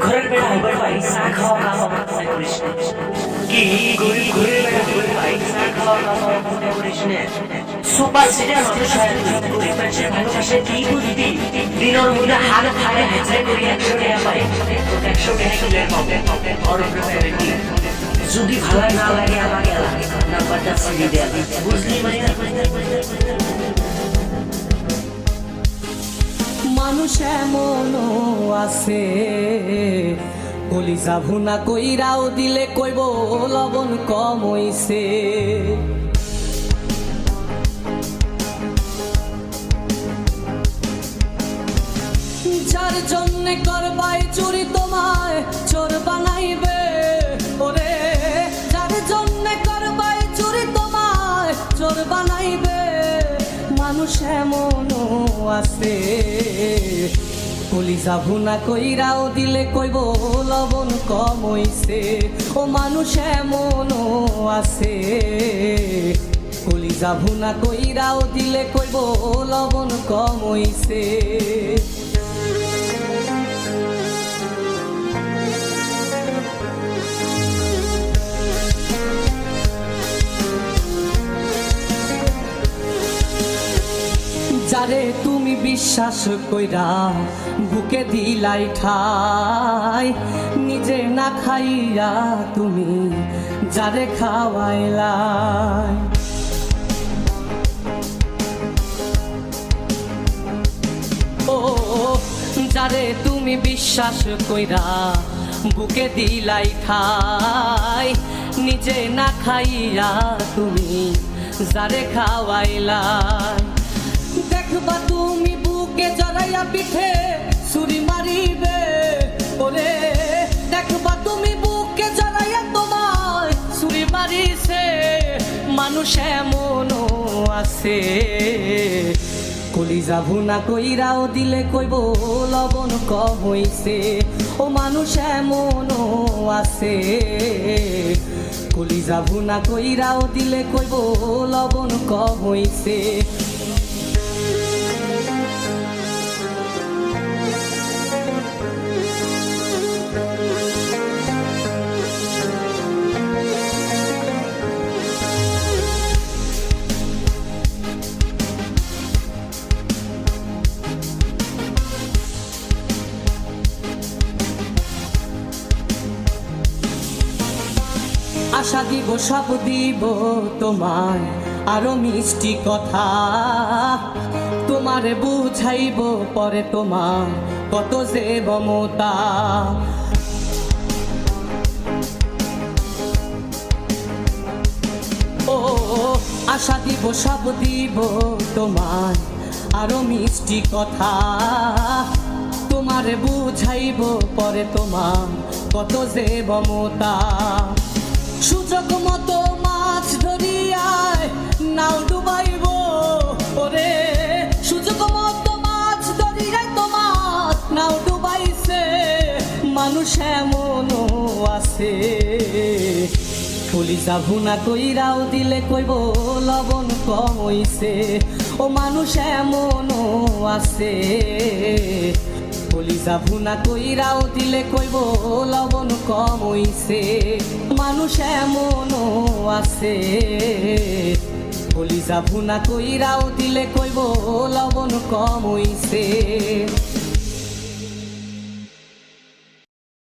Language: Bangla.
ঘরের বেড়া হইবার ভাই চা খাওয়া খাওয়া মনে করিস না কি গরিব ঘরের বেড়া হইবার ভাই চা খাওয়া খাওয়া মনে করিস না সুপার সিটার মানুষ হয় গরিব মানুষের ভালোবাসে কি বুঝবি দিনের মধ্যে হাত ফাড়ে হেঁচড়ে করি 100 টাকা পাই 100 টাকা কিলের পাবে অরব রূপে কি যদি ভালো না লাগে আমাকে লাগে নাম্বারটা ছিড়ে দেয়া বুঝলি মানে মানুষ এমনও আছে কলিজা ভুনা কইরাও দিলে কইব লবণ কম হইছে। যার জন্যে করবাই চুরি তোমায় চোর বানাইবে ওরে, যার জন্যে করবাই চুরি তোমায় চোর বানাইবে। মানুষ এমনও আছে কলিজা ভুনা কইরাও দিলে কইব লবণ কম হইছে। ও মানুষ এমনও আছে কলিজা ভুনা কইরাও দিলে কইব লবণ কম হইছে। যারে তুমি বিশ্বাস কইরা বুকে দিলাই ঠাই, নিজে না খাইয়া তুমি যারে খাওয়াইলাই। ও যারে তুমি বিশ্বাস কইরা বুকে দিলাই ঠাই, নিজে না খাইয়া তুমি যারে খাওয়াইলাই। দেখবা তুমি বুকে জড়াইয়া পিঠে ছুরি মারিবে ওরে, দেখবা তুমি বুকে জড়াইয়া তোমায় ছুরি মারিছে। মানুষ এমনও আছে কলিজা ভুনা কইরাও দিলে কইব লবণ কম হইছে। ও মানুষ এমনও আছে কলিজা ভুনা কইরাও দিলে কইব লবণ কম হইছে। আশা দিব সব দিব তোমায় আরো মিষ্টি কথা, তোমারে বুঝাইব পরে তোমার কত যে মমতা। ও আশা দিব সব দিব তোমায় আরো মিষ্টি কথা, তোমারে বুঝাইব পরে তোমার কত যে মমতা। সুযোগ মতো মাছ ধরিয়ায় নাও ডুবাইব ওরে, সুযোগ মতো মাছ ধরিয়ায় তোমার নাও ডুবাইছে। মানুষ এমনও আছে কলিজা ভুনা কইরাও দিলে কইব লবণ কম হইছে। ও মানুষ এমনও আছে কলিজা ভুনা কইরাও দিলে কইব লবণ কম হইছে। মানুষ এমনও আছে কলিজা ভুনা কইরাও দিলে কইব লবণ কম হইছে।